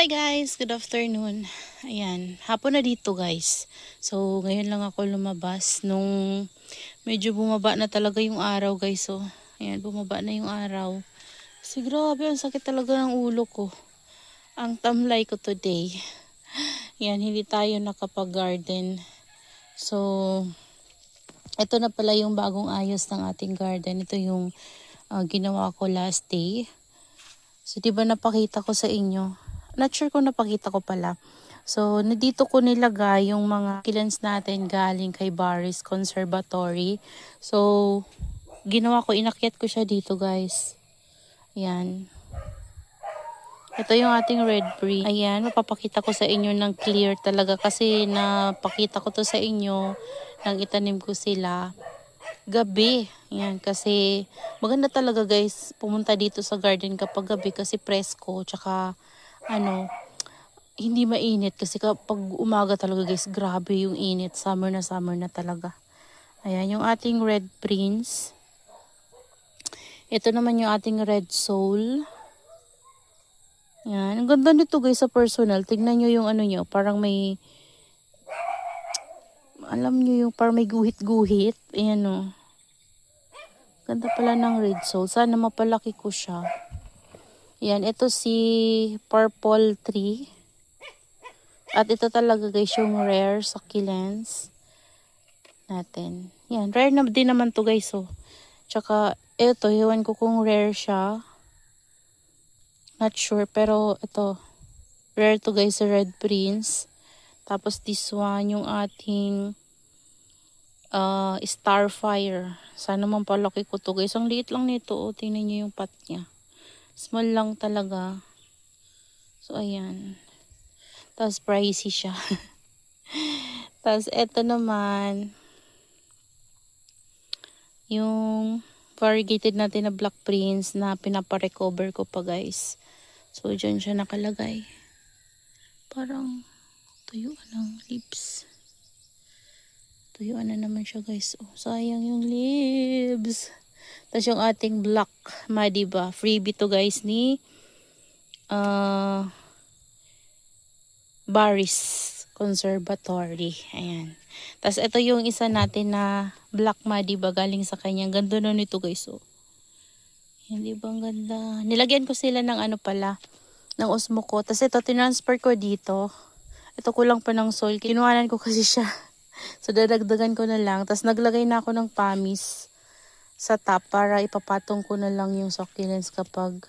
Hi guys, good afternoon. Ayan, hapon na dito guys. So, ngayon lang ako lumabas nung medyo bumaba na talaga yung araw guys. So, ayan, bumaba na yung araw. Kasi grabe, ang sakit talaga ng ulo ko. Ang tamlay ko today. Ayan, hindi tayo nakapag-garden. So, ito na pala yung bagong ayos ng ating garden. Ito yung ginawa ko last day. So, diba napakita ko sa inyo? Not sure kung napakita ko pala. So, dito ko nilagay yung mga kilns natin galing kay Barry's Conservatory. So, ginawa ko, inakyat ko siya dito guys. Ayan. Ito yung ating red tree. Ayan, mapapakita ko sa inyo ng clear talaga kasi napakita ko to sa inyo nang itanim ko sila gabi. Ayan, kasi maganda talaga guys pumunta dito sa garden kapag gabi kasi presko, tsaka hindi mainit kasi kapag umaga talaga guys, grabe yung init. Summer na talaga. Ayan, yung ating red prince. Ito naman yung ating red soul. Ayan, ang ganda nito guys sa personal. Tignan nyo yung nyo, parang may, alam nyo yung parang may guhit-guhit. Ayan o. Ganda pala ng red soul. Sana mapalaki ko siya. Ayan, ito si purple tree. At ito talaga guys yung rare succulents natin. Yan, rare na din naman to guys. So, tsaka ito, hiwan ko kung rare siya. Not sure, pero ito. Rare to guys, si Red Prince. Tapos this one, yung ating Starfire. Sana man palaki ko to guys. Ang liit lang nito. Oh. Tingnan nyo yung pot niya. Small lang talaga. So, ayan. Tapos pricey siya. Tapos eto naman yung variegated natin na Black Prince na pinaparecover ko pa guys. So dyan siya nakalagay. Parang tuyuan ng leaves. Tuyuan na naman siya guys. Oh, sayang yung leaves. Tapos yung ating Black Madiba. Freebie to guys ni Barry's Conservatory. Ayan. Tapos ito yung isa natin na Black Madiba galing sa kanya. Ganda na nito guys. Oh. Hindi ba ang ganda? Nilagyan ko sila ng pala, ng osmo ko. Tapos ito, tinransfer ko dito. Ito kulang pa ng soil. Kinuhanan ko kasi siya. So, dadagdagan ko na lang. Tapos naglagay na ako ng pamis sa top para ipapatong ko na lang yung succulents kapag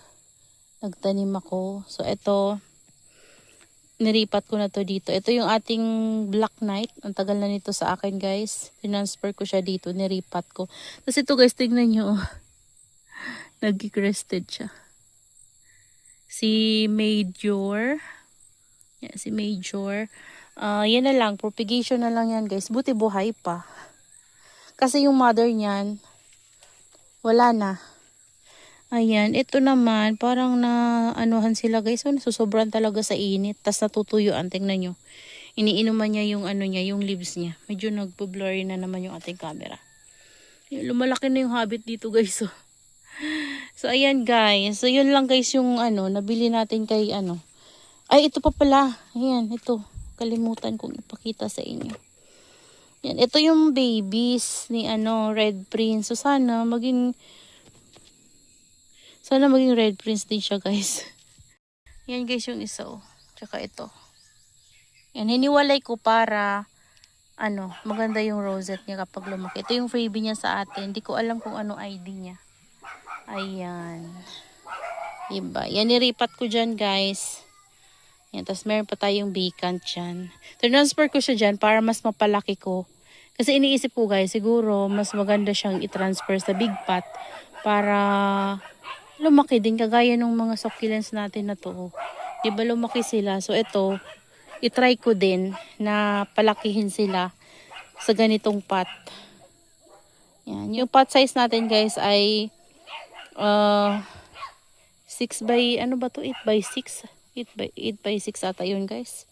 nagtanim ako. So, ito, niripat ko na to dito. Ito yung ating Black Knight. Ang tagal na nito sa akin guys. Tinransfer ko siya dito. Niripat ko. Tapos ito guys, tignan nyo. Nag-crested siya. Si Major. Yan, si Major. Yan na lang. Propagation na lang yan guys. Buti buhay pa. Kasi yung mother niyan, wala na. Ayan. Ito naman, parang na anuhan sila guys. So, nasusobran talaga sa init. Tapos natutuyuan. Tingnan nyo. Iniinuman niya yung niya, yung leaves niya. Medyo nagpo-blurry na naman yung ating camera. Lumalaki na yung habit dito guys. So, ayan guys. So, yun lang guys yung nabili natin kay Ay, ito pa pala. Ayan, ito. Kalimutan kong ipakita sa inyo. Yan, ito yung babies ni Red Prince. So, sana maging Red Prince din siya guys. Yan guys yung isa oh. Tsaka ito. Yan, hiniwalay ko para maganda yung rosette niya kapag lumaki. Ito yung freebie niya sa atin. Hindi ko alam kung ano ID niya. Ayan. Diba? Yan, niripat ko dyan, guys. Yan, tapos meron pa tayong vacant dyan. Transfer ko siya dyan para mas mapalaki ko. Kasi iniisip ko, guys, siguro mas maganda siyang i-transfer sa big pot para lumaki din kagaya ng mga succulents natin na to. Diba lumaki sila? So, ito, i-try ko din na palakihin sila sa ganitong pot. Yan. Yung pot size natin, guys, ay 6 by, 8 by 6? 8 by 6 ata yun guys.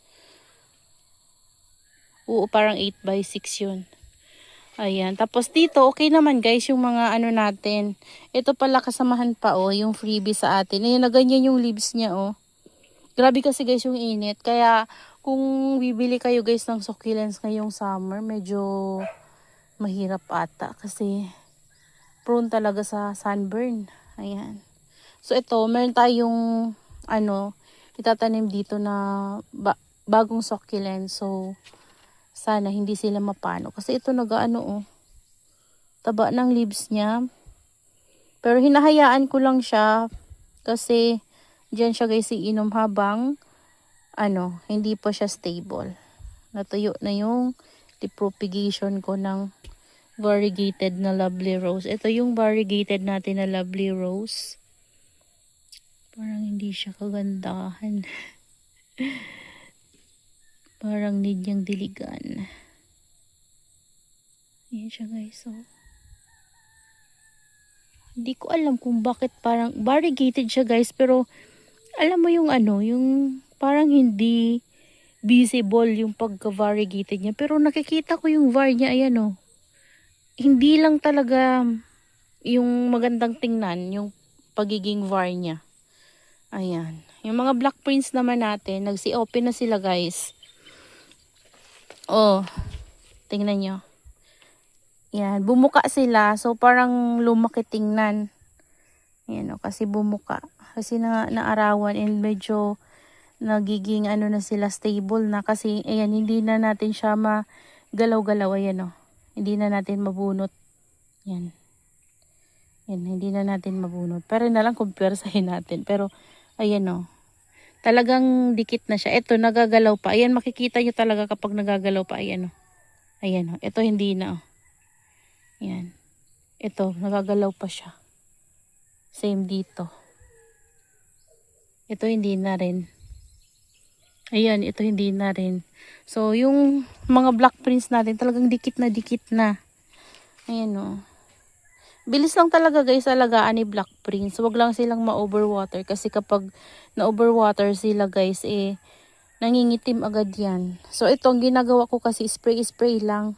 Oo, parang 8 by 6 yun. Ayan. Tapos dito, okay naman guys yung mga natin. Ito pala kasamahan pa yung freebie sa atin. Ayan, na ganyan yung leaves niya Grabe kasi guys yung init. Kaya kung bibili kayo guys ng succulents ngayong summer, medyo mahirap ata. Kasi prone talaga sa sunburn. Ayan. So ito, meron tayong itatanim dito na bagong succulent. So sana hindi sila mapano. Kasi ito taba ng leaves niya. Pero hinahayaan ko lang siya kasi diyan siya guys iinom habang hindi pa siya stable. Natuyo na yung propagation ko ng variegated na lovely rose. Ito yung variegated natin na lovely rose. Parang hindi siya kagandahan. Parang need niyang diligan. Ayan siya guys. So, hindi ko alam kung bakit parang variegated siya guys. Pero alam mo yung yung parang hindi visible yung pagka-variegated niya. Pero nakikita ko yung var niya. Ayan hindi lang talaga yung magandang tingnan yung pagiging var niya. Ayan. Yung mga black prints naman natin, nagsi-open na sila guys. Oh, tingnan nyo. Yan, bumuka sila. So, parang lumaki tingnan. Yan kasi bumuka. Kasi naarawan and medyo nagiging na sila stable na. Kasi, ayan, hindi na natin siya magalaw-galaw. Ayan hindi na natin mabunot. Yan. Yan, hindi na natin mabunot. Pero na lang kung persahin natin. Pero, ayan talagang dikit na siya. Ito, nagagalaw pa. Ayan, makikita nyo talaga kapag nagagalaw pa. Ayan Ayan ito hindi na Ayan. Ito, nagagalaw pa siya. Same dito. Ito hindi na rin. Ayan, ito hindi na rin. So, yung mga black prints natin, talagang dikit na. Ayan Bilis lang talaga guys alagaan ni black prints. Huwag lang silang ma-overwater. Kasi kapag na-overwater sila guys, nangingitim agad yan. So, itong ginagawa ko kasi spray lang.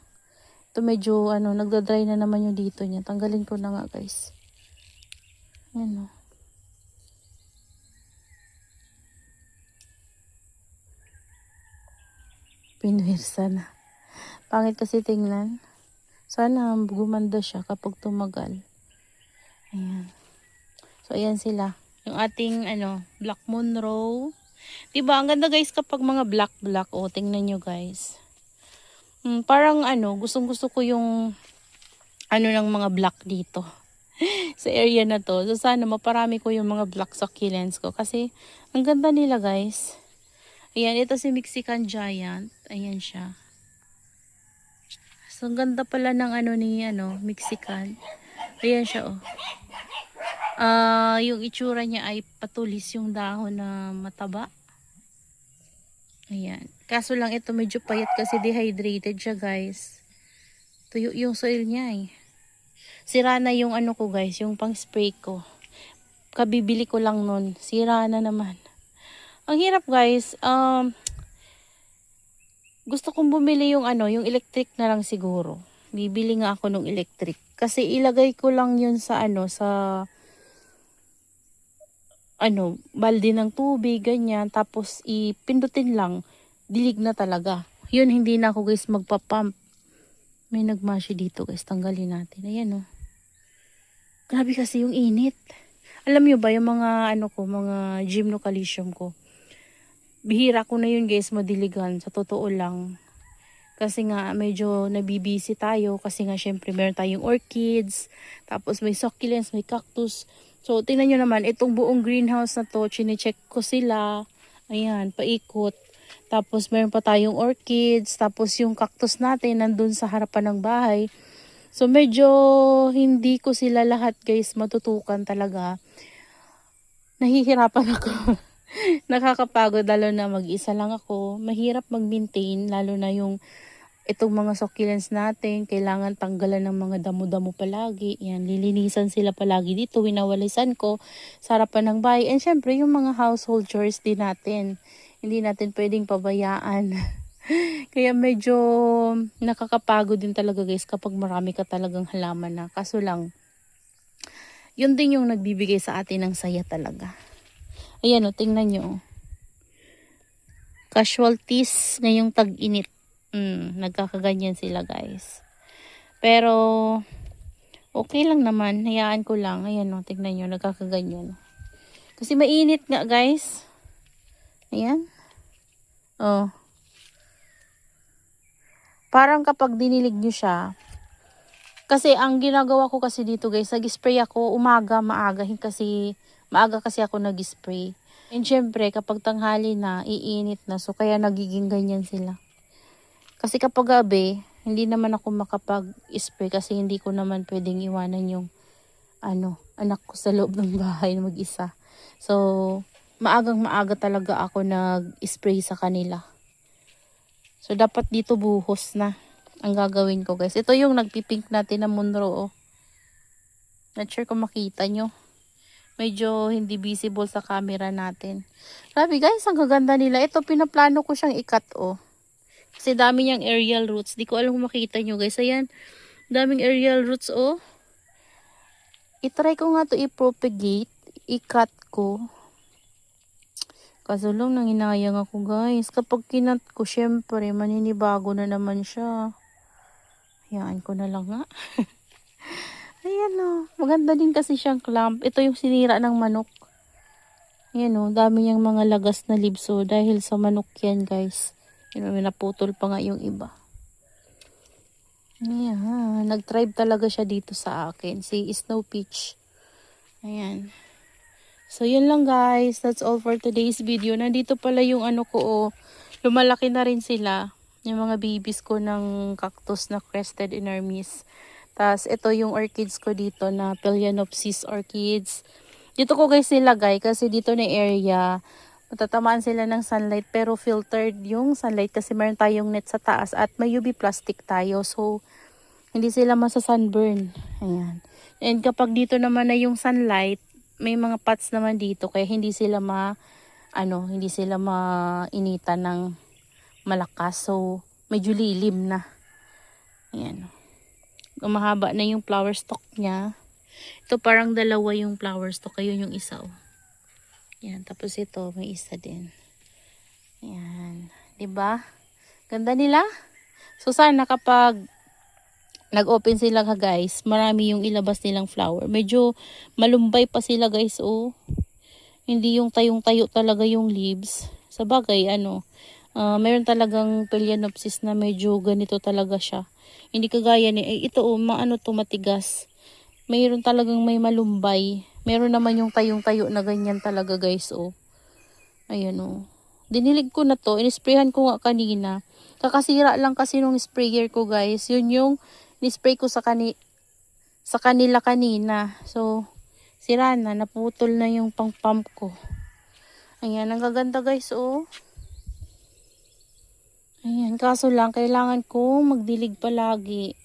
Ito medyo nagda-dry na naman yung dito niya. Tanggalin ko na nga guys. Ayan Pinwirsa na. Pangit kasi tingnan. Sana gumanda siya kapag tumagal. Ayan. So ayan sila. Yung ating Black Monroe. Diba ang ganda guys kapag mga black. Tingnan nyo guys. Parang gustong-gusto ko yung ng mga black dito sa area na to. So sana maparami ko yung mga black succulents ko kasi ang ganda nila guys. Ayan, ito si Mexican Giant. Ayan siya. So ang ganda pala ng ni Mexican. Ayan siya yung itsura niya ay patulis yung dahon na mataba. Ayan. Kaso lang ito medyo payat kasi dehydrated siya guys. Tuyo yung soil niya Sira na yung ko guys, yung pang spray ko. Kabibili ko lang nun. Sira na naman. Ang hirap guys. Gusto kong bumili yung yung electric na lang siguro. Bibili nga ako ng electric. Kasi ilagay ko lang yun sa sa balde ng tubig, ganyan. Tapos ipindutin lang. Dilig na talaga. Yun, hindi na ako guys magpapump. May nagmashi dito guys. Tanggalin natin. Ayan Grabe kasi yung init. Alam nyo ba yung mga mga gymnocalcium ko. Bihira ko na yun guys madiligan. Sa totoo lang. Kasi nga medyo nabibisi tayo. Kasi nga syempre meron tayong orchids. Tapos may succulents, may cactus. So, tingnan nyo naman, itong buong greenhouse na to, chinecheck ko sila. Ayan, paikot. Tapos, meron pa tayong orchids. Tapos, yung cactus natin, nandun sa harapan ng bahay. So, medyo hindi ko sila lahat, guys, matutukan talaga. Nahihirapan ako. Nakakapagod, lalo na mag-isa lang ako. Mahirap mag-maintain, lalo na yung itong mga succulents natin, kailangan tanggalan ng mga damo-damo palagi. Yan, lilinisan sila palagi dito. Winawalisan ko sa harapan ng bahay. And syempre, yung mga household chores din natin. Hindi natin pwedeng pabayaan. Kaya medyo nakakapagod din talaga guys kapag marami ka talagang halaman na. Kaso lang, yun din yung nagbibigay sa atin ng saya talaga. Ayan tingnan nyo. casualties ngayong tag-init. Nagkakaganyan sila guys. Pero okay lang naman, hayaan ko lang. Ayan o, tignan nyo, nagkakaganyan. Kasi mainit nga guys. Ayan. Oh. Parang kapag dinilig nyo siya, kasi ang ginagawa ko kasi dito guys, nag-spray ako umaga, maaga kasi ako nag-spray. And syempre, kapag tanghali na, iinit na. So, kaya nagiging ganyan sila. Kasi kapag gabi, hindi naman ako makapag-spray kasi hindi ko naman pwedeng iwanan yung anak ko sa loob ng bahay na mag-isa. So, maagang maaga talaga ako nag-spray sa kanila. So, dapat dito buhos na ang gagawin ko, guys. Ito yung nagpipink natin na munro, oh. Not sure kung makita nyo. Medyo hindi visible sa camera natin. Grabe, guys, ang gaganda nila. Ito, pinaplano ko siyang ikat, oh. Kasi dami niyang aerial roots. Di ko alam kung makita nyo, guys. Ayan, daming aerial roots, oh. I-try ko nga to i-propagate. I-cut ko. Kaso lang, nanginayang ako guys. Kapag kinat ko, syempre, maninibago na naman siya. Hayaan ko na lang nga. Ayan o. Maganda din kasi siyang clamp. Ito yung sinira ng manok. Ayan o. Dami niyang mga lagas na libso. Dahil sa manok yan guys. Yun, may naputol pa nga yung iba. Ayan. Nag-tribe talaga siya dito sa akin. Si Snow Peach. Ayan. So, yun lang guys. That's all for today's video. Nandito pala yung ano ko, oh. Lumalaki na rin sila. Yung mga babies ko ng cactus na crested inermis. Tapos, ito yung orchids ko dito na Phalaenopsis orchids. Dito ko guys nilagay kasi dito na area. Matatamaan sila ng sunlight pero filtered yung sunlight kasi meron tayong net sa taas at may UV plastic tayo. So, hindi sila masa-sunburn. Ayan. And kapag dito naman na yung sunlight, may mga pots naman dito kaya hindi sila mainitan ng malakas. So, medyo lilim na. Ayan. Mahaba na yung flower stalk niya. Ito parang dalawa yung flower stalk. Ayun yung isa, oh. Ayan. Tapos ito, may isa din. Ayan. Diba? Ganda nila. So, sana kapag nag-open sila guys, marami yung ilabas nilang flower. Medyo malumbay pa sila guys, oh. Hindi yung tayong-tayo talaga yung leaves. Sa bagay, meron talagang Phalaenopsis na medyo ganito talaga siya. Hindi kagaya ito, oh, matigas. Mayroon talagang may malumbay. Meron naman yung tayong-tayo na ganyan talaga guys, oh. Ayan, oh. Dinilig ko na to. Inisprayhan ko nga kanina. Kakasira lang kasi nung sprayer ko guys. Yun yung ni-spray ko sa kanila kanina. So, sira na. Naputol na yung pang-pump ko. Ayan, ang gaganda guys, oh. Ayan, kaso lang, kailangan ko magdilig palagi.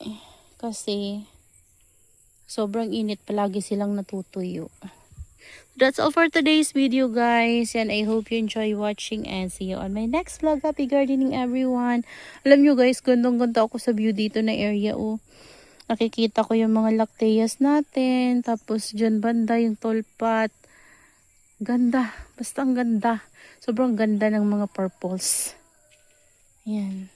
Kasi, sobrang init palagi silang natutuyo. That's all for today's video guys. And I hope you enjoy watching and see you on my next vlog. Happy gardening everyone. Alam nyo guys, gandang-ganda ako sa view dito na area, oh. Nakikita ko yung mga lacteas natin. Tapos dyan banda yung tolpat. Ganda. Basta ang ganda. Sobrang ganda ng mga purples. Ayan.